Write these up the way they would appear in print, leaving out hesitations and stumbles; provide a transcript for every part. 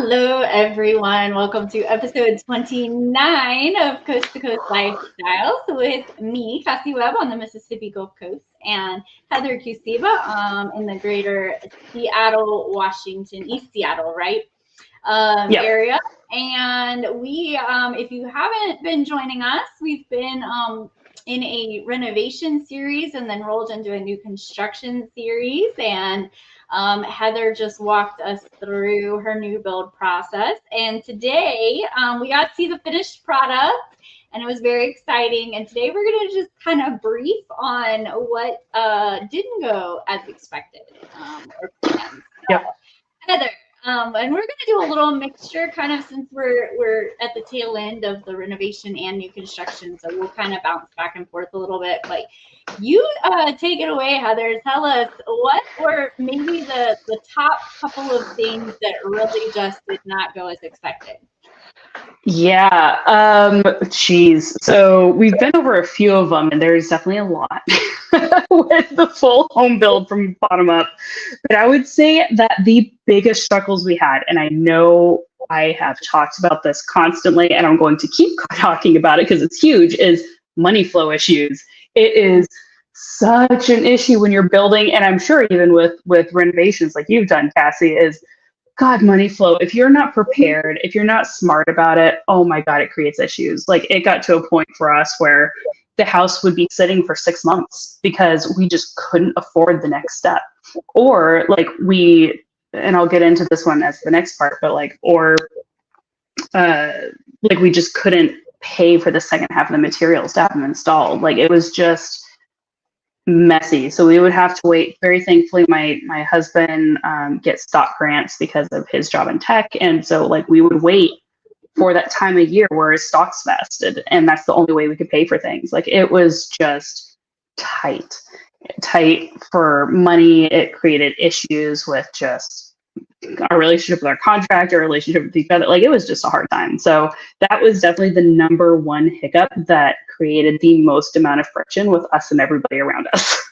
Hello, everyone. Welcome to episode 29 of Coast to Coast Lifestyles with me, Cassie Webb, on the Mississippi Gulf Coast, and Heather Kusiba in the greater Seattle, Washington, East Seattle, right? Yep. Area. And we, if you haven't been joining us, we've been in a renovation series and then rolled into a new construction series. And Heather just walked us through her new build process. And today we got to see the finished product, and it was very exciting. And today we're going to just kind of brief on what didn't go as expected or planned. Yep. Heather, and we're going to do a little mixture kind of since we're at the tail end of the renovation and new construction. So we'll kind of bounce back and forth a little bit. But you take it away, Heather. Tell us what were maybe the top couple of things that really just did not go as expected. Yeah. Geez. So we've been over a few of them, and there's definitely a lot with the full home build from bottom up. But I would say that the biggest struggles we had, and I know I have talked about this constantly, and I'm going to keep talking about it because it's huge, is money flow issues. It is such an issue when you're building, and I'm sure even with renovations like you've done, Cassie, is God, money flow. If you're not prepared, if you're not smart about it, oh my God, it creates issues. Like it got to a point for us where the house would be sitting for 6 months because we just couldn't afford the next step. Or and I'll get into this one as the next part, but we just couldn't pay for the second half of the materials to have them installed. Like it was just messy. So we would have to wait. Very thankfully, my husband gets stock grants because of his job in tech. And so we would wait for that time of year where his stock's vested. And that's the only way we could pay for things. Like it was just tight for money. It created issues with just our relationship with our contractor, our relationship with each other. Like it was just a hard time. So that was definitely the number one hiccup that created the most amount of friction with us and everybody around us.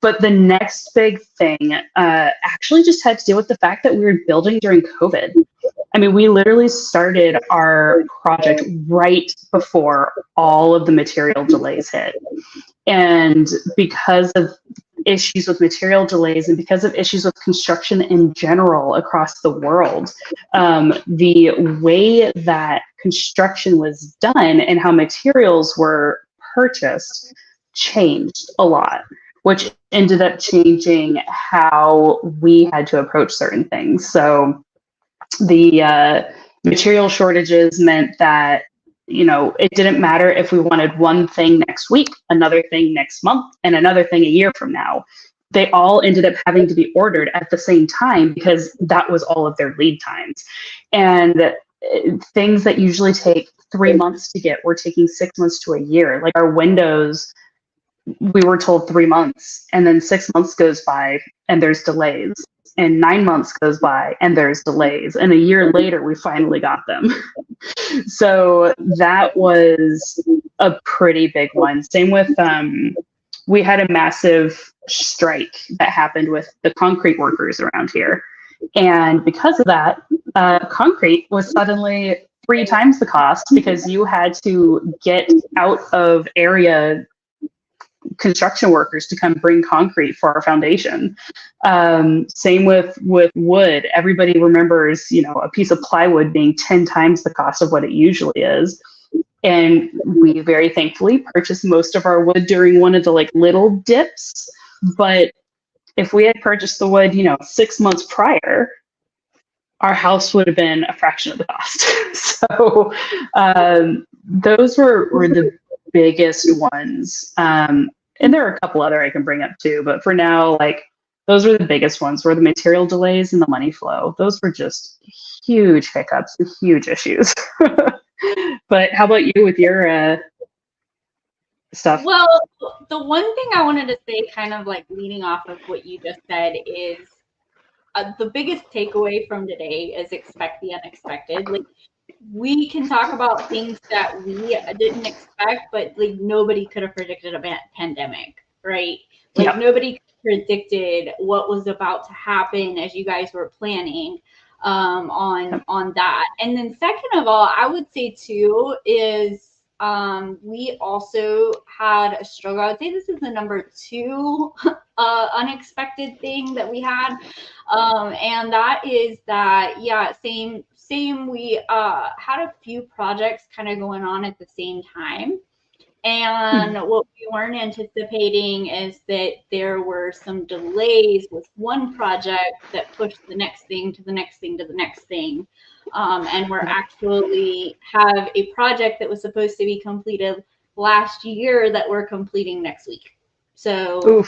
But the next big thing actually just had to do with the fact that we were building during COVID. I mean, we literally started our project right before all of the material delays hit. And because of issues with material delays and because of issues with construction in general across the world, the way that construction was done and how materials were purchased changed a lot, which ended up changing how we had to approach certain things. So the material shortages meant that it didn't matter if we wanted one thing next week, another thing next month, and another thing a year from now. They all ended up having to be ordered at the same time because that was all of their lead times. And things that usually take 3 months to get were taking 6 months to a year. Like our windows, we were told 3 months, and then 6 months goes by and there's delays. And 9 months goes by and there's delays. And a year later, we finally got them. So that was a pretty big one. Same with, we had a massive strike that happened with the concrete workers around here. And because of that, concrete was suddenly 3 times the cost because you had to get out of area construction workers to come bring concrete for our foundation. Same with wood. Everybody remembers, a piece of plywood being 10 times the cost of what it usually is. And we very thankfully purchased most of our wood during one of the little dips. But if we had purchased the wood, 6 months prior, our house would have been a fraction of the cost. So those were the biggest ones. And there are a couple other I can bring up too, but for now, those were the biggest ones, were the material delays and the money flow. Those were just huge hiccups, huge issues. But how about you with your stuff? Well, the one thing I wanted to say, kind of leading off of what you just said, is the biggest takeaway from today is expect the unexpected. We can talk about things that we didn't expect, but nobody could have predicted a pandemic, right? Nobody predicted what was about to happen as you guys were planning on that. And then second of all, I would say too is we also had a struggle. I would say this is the number 2 unexpected thing that we had. And that is that, yeah, same. We had a few projects kind of going on at the same time. And what we weren't anticipating is that there were some delays with one project that pushed the next thing to the next thing to the next thing. And we're actually have a project that was supposed to be completed last year that we're completing next week. So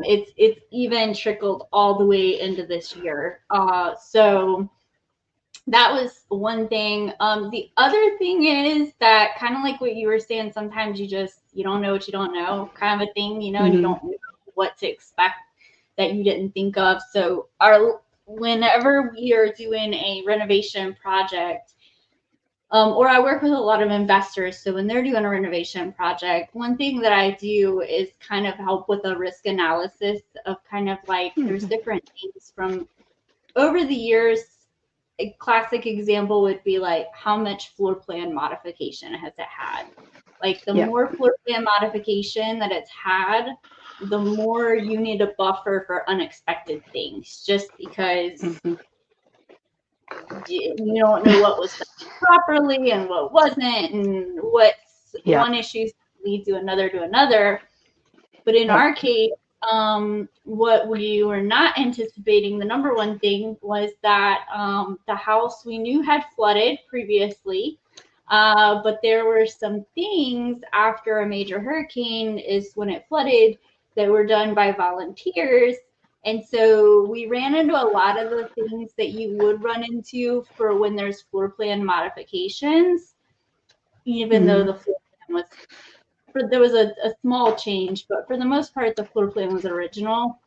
it's even trickled all the way into this year. So that was one thing. The other thing is that kind of like what you were saying, sometimes you don't know what you don't know kind of a thing, you know, and you don't know what to expect that you didn't think of. So whenever we are doing a renovation project, or I work with a lot of investors. So when they're doing a renovation project, one thing that I do is kind of help with a risk analysis of kind of like there's different things from over the years. A classic example would be like how much floor plan modification has it had? Like the more floor plan modification that it's had, the more you need a buffer for unexpected things, just because you don't know what was done properly and what wasn't, and what's one issue lead to another. But in our case, what we were not anticipating, the number one thing was that the house we knew had flooded previously, but there were some things after a major hurricane is when it flooded that were done by volunteers. And so we ran into a lot of the things that you would run into for when there's floor plan modifications, even though the floor plan there was a small change, but for the most part, the floor plan was original,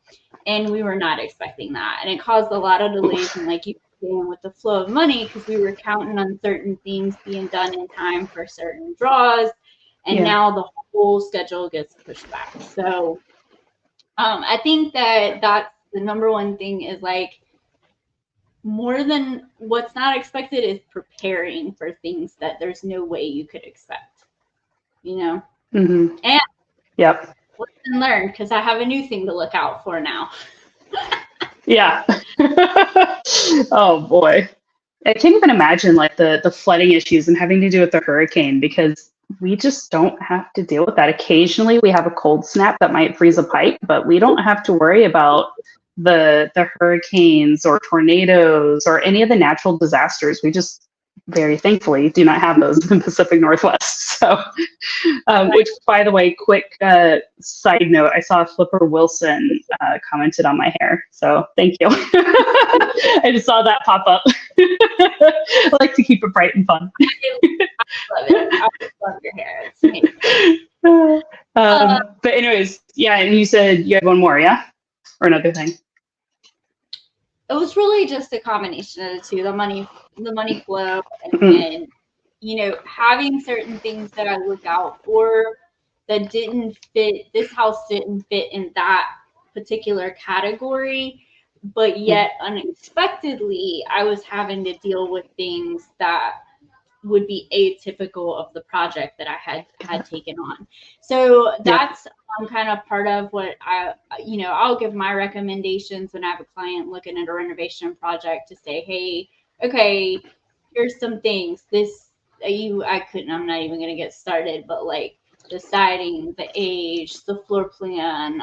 and we were not expecting that. And it caused a lot of delays, and like you were saying, with the flow of money, because we were counting on certain things being done in time for certain draws, and now the whole schedule gets pushed back. So I think that's the number one thing is like more than what's not expected is preparing for things that there's no way you could expect, you know? And lesson learned, because I have a new thing to look out for now. Oh boy, I can't even imagine like the flooding issues and having to do with the hurricane, because we just don't have to deal with that. Occasionally we have a cold snap that might freeze a pipe, but we don't have to worry about the hurricanes or tornadoes or any of the natural disasters. We just very thankfully do not have those in the Pacific Northwest. So, which, by the way, quick side note, I saw Flipper Wilson commented on my hair. So thank you. I just saw that pop up. I like to keep it bright and fun. I love it. I love your hair. It's amazing. But anyways, yeah, and you said you had one more, yeah? Or another thing? It was really just a combination of the two, the money flow, and you know, having certain things that I look out for that didn't fit. This house didn't fit in that particular category, but yet unexpectedly, I was having to deal with things that would be atypical of the project that I had taken on. So that's kind of part of what I'll give my recommendations when I have a client looking at a renovation project to say, hey, okay, here's some things. I'm not even going to get started, but like the siding, the age, the floor plan,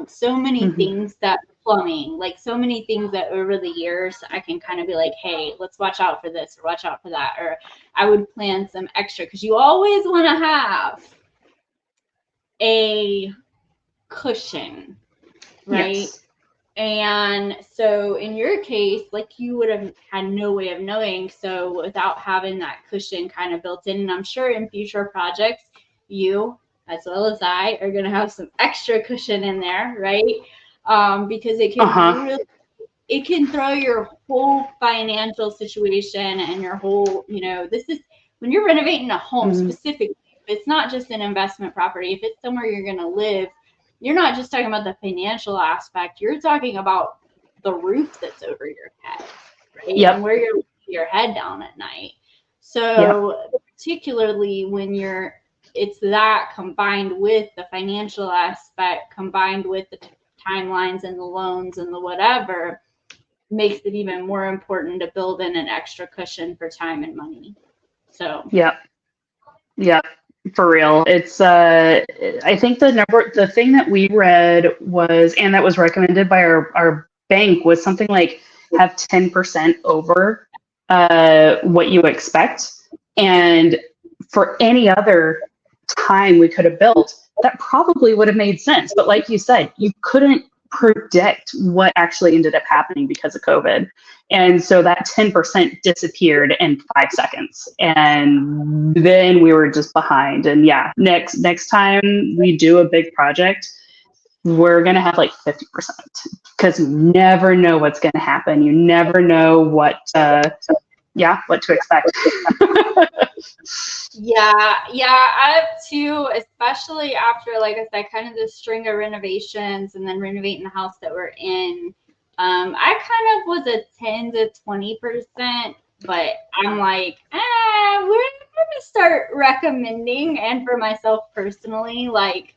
so many things that plumbing, like so many things that over the years I can kind of be like, hey, let's watch out for this or watch out for that. Or I would plan some extra, because you always want to have a cushion, right? Yes. And so in your case, like you would have had no way of knowing. So without having that cushion kind of built in, and I'm sure in future projects, you, as well as I, are going to have some extra cushion in there, right? Because it can it can throw your whole financial situation and your whole, this is when you're renovating a home specifically. It's not just an investment property. If it's somewhere you're going to live, you're not just talking about the financial aspect, you're talking about the roof that's over your head, right? Yep. And where you're laying your head down at night. So particularly when it's that combined with the financial aspect, combined with the timelines and the loans and the whatever, makes it even more important to build in an extra cushion for time and money. So Yep. For real. It's I think the thing that we read was, and that was recommended by our bank, was something like have 10% over what you expect. And for any other time we could have built, that probably would have made sense. But like you said, you couldn't predict what actually ended up happening because of COVID. And so that 10% disappeared in 5 seconds. And then we were just behind. And yeah, next time we do a big project, we're going to have like 50% because you never know what's going to happen. You never know what to expect. Yeah, I have too, especially after, like I said, kind of this string of renovations and then renovating the house that we're in. I kind of was a 10 to 20%, but I'm like, we're going to start recommending, and for myself personally, like,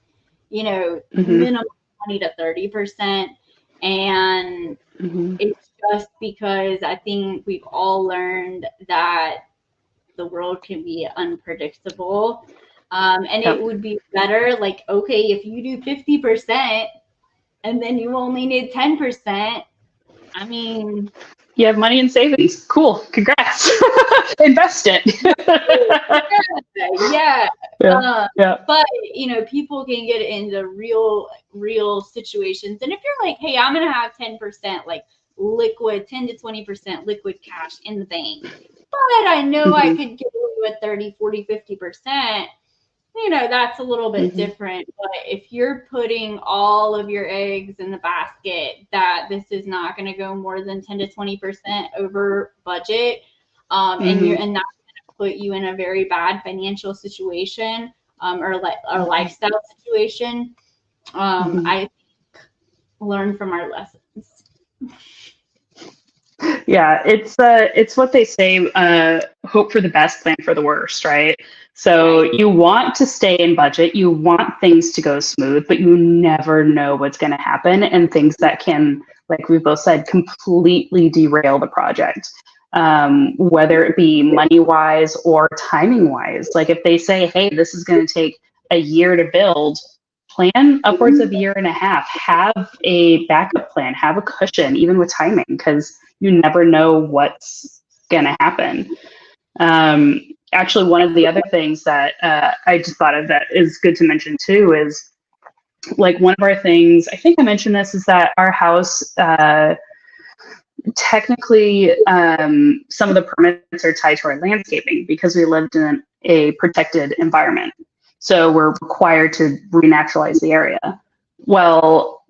minimum 20 to 30%. And it's just because I think we've all learned that the world can be unpredictable. And it would be better, like, okay, if you do 50% and then you only need 10%, I mean, you have money in savings. Cool. Congrats. Invest it. Yeah. But, people can get into real situations. And if you're like, hey, I'm going to have 10% like liquid, 10 to 20% liquid cash in the bank, but I know I could get away with 30, 40, 50%, that's a little bit different. But if you're putting all of your eggs in the basket that this is not going to go more than 10 to 20% over budget, and that's going to put you in a very bad financial situation, or a lifestyle situation, I think learn from our lessons. Yeah, it's what they say, hope for the best, plan for the worst, right? So you want to stay in budget, you want things to go smooth, but you never know what's going to happen, and things that can, like we both said, completely derail the project, whether it be money-wise or timing-wise. Like if they say, hey, this is going to take a year to build, plan upwards of a year and a half, have a backup plan, have a cushion, even with timing, because you never know what's going to happen. Actually, one of the other things that I just thought of that is good to mention too is, like, one of our things, I think I mentioned this, is that our house, technically, some of the permits are tied to our landscaping because we lived in a protected environment. So we're required to renaturalize the area. Well,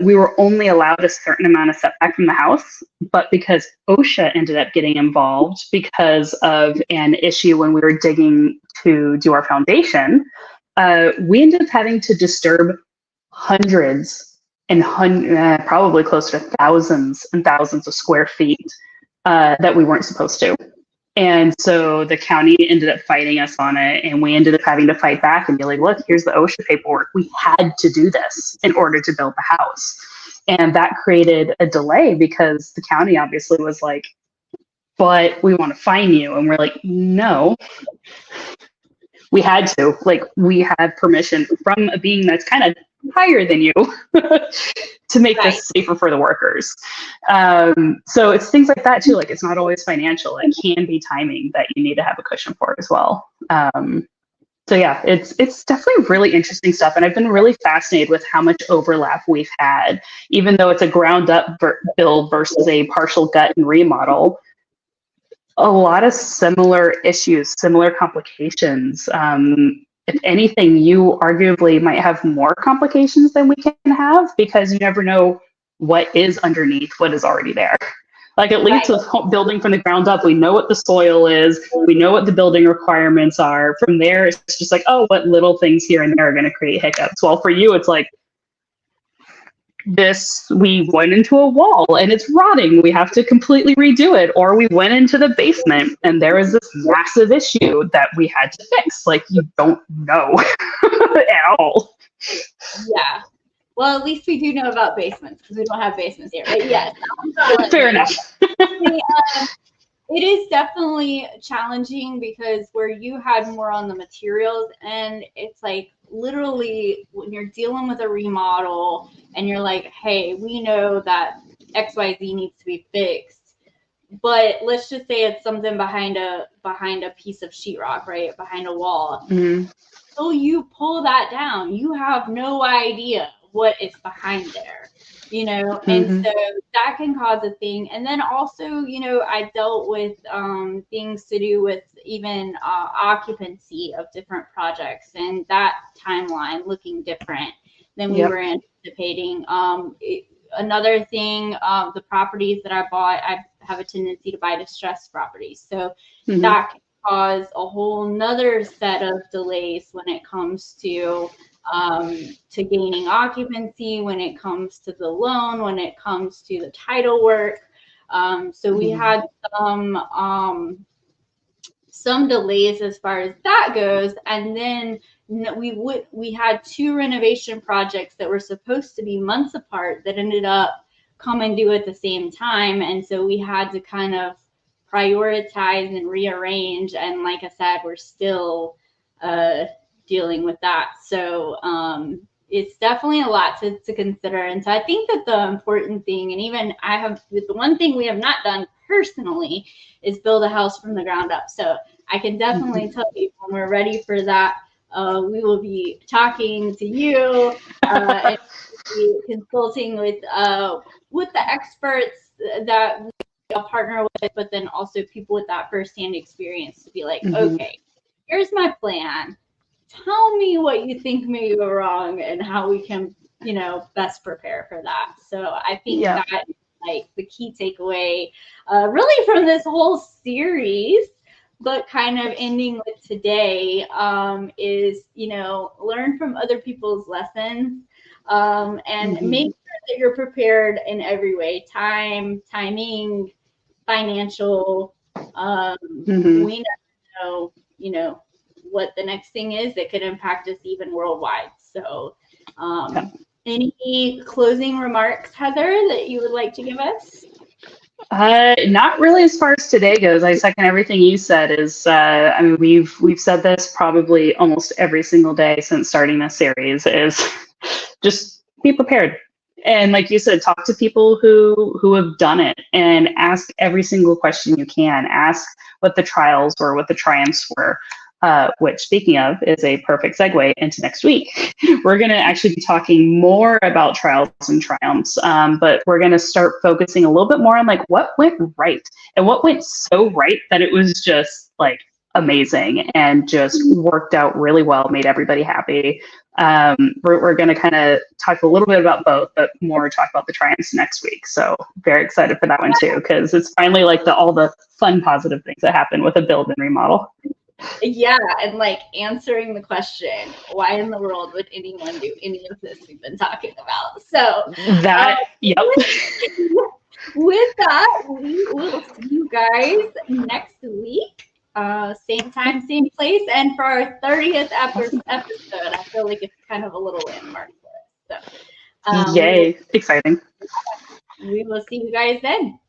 we were only allowed a certain amount of setback from the house, but because OSHA ended up getting involved because of an issue when we were digging to do our foundation, we ended up having to disturb hundreds and probably close to thousands and thousands of square feet that we weren't supposed to. And so the county ended up fighting us on it, and we ended up having to fight back and be like, look, here's the OSHA paperwork. We had to do this in order to build the house. And that created a delay because the county obviously was like, but we want to fine you. And we're like, no, we had to. Like, we had permission from a being that's kind of higher than you to make this safer for the workers. So it's things like that too. Like, it's not always financial. It can be timing that you need to have a cushion for as well. So yeah, it's definitely really interesting stuff. And I've been really fascinated with how much overlap we've had, even though it's a ground up build versus a partial gut and remodel. A lot of similar issues, similar complications. If anything, you arguably might have more complications than we can have because you never know what is underneath what is already there. Like, at least with building from the ground up, we know what the soil is, we know what the building requirements are. From there, it's just like, oh, what little things here and there are going to create hiccups. Well, for you, it's like, we went into a wall and it's rotting. We have to completely redo it. Or we went into the basement and there was this massive issue that we had to fix. Like, you don't know at all. Yeah. Well, at least we do know about basements because we don't have basements here. But yes. Fair enough. It is definitely challenging because where you had more on the materials, and it's like literally when you're dealing with a remodel and you're like, hey, we know that XYZ needs to be fixed, but let's just say it's something behind a piece of sheetrock, right? Behind a wall. Mm-hmm. So you pull that down, you have no idea what is behind there, you know, and so that can cause a thing. And then also, you know, I dealt with things to do with even occupancy of different projects and that timeline looking different than we were anticipating. Another thing, the properties that I bought, I have a tendency to buy distressed properties. So that can cause a whole nother set of delays when it comes to gaining occupancy, when it comes to the loan, when it comes to the title work. So we had some delays as far as that goes. And then we had 2 renovation projects that were supposed to be months apart that ended up coming due at the same time. And so we had to kind of prioritize and rearrange. And like I said, we're still dealing with that. So it's definitely a lot to consider. And so I think that the important thing, and even the one thing we have not done personally is build a house from the ground up. So I can definitely tell you when we're ready for that, we will be talking to you and be consulting with the experts that we partner with, but then also people with that firsthand experience to be like, okay, here's my plan. Tell me what you think may go wrong and how we can, you know, best prepare for that. So I think that is like the key takeaway really from this whole series, but kind of ending with today is, you know, learn from other people's lessons and make sure that you're prepared in every way, timing, financial. We never know, you know, what the next thing is that could impact us even worldwide. So any closing remarks, Heather, that you would like to give us? Not really as far as today goes. I second everything you said. I mean, we've said this probably almost every single day since starting this series, is just be prepared. And like you said, talk to people who have done it and ask every single question you can. Ask what the trials were, what the triumphs were. Which, speaking of, is a perfect segue into next week. We're going to actually be talking more about trials and triumphs, but we're going to start focusing a little bit more on like what went right and what went so right that it was just like amazing and just worked out really well, made everybody happy. We're going to kind of talk a little bit about both, but more talk about the triumphs next week. So very excited for that one too, because it's finally like all the fun, positive things that happen with a build and remodel. Yeah, and like answering the question, why in the world would anyone do any of this we've been talking about? So that, with that, we will see you guys next week. Same time, same place. And for our 30th episode, I feel like it's kind of a little landmark for us. So, yay, exciting. We will see you guys then.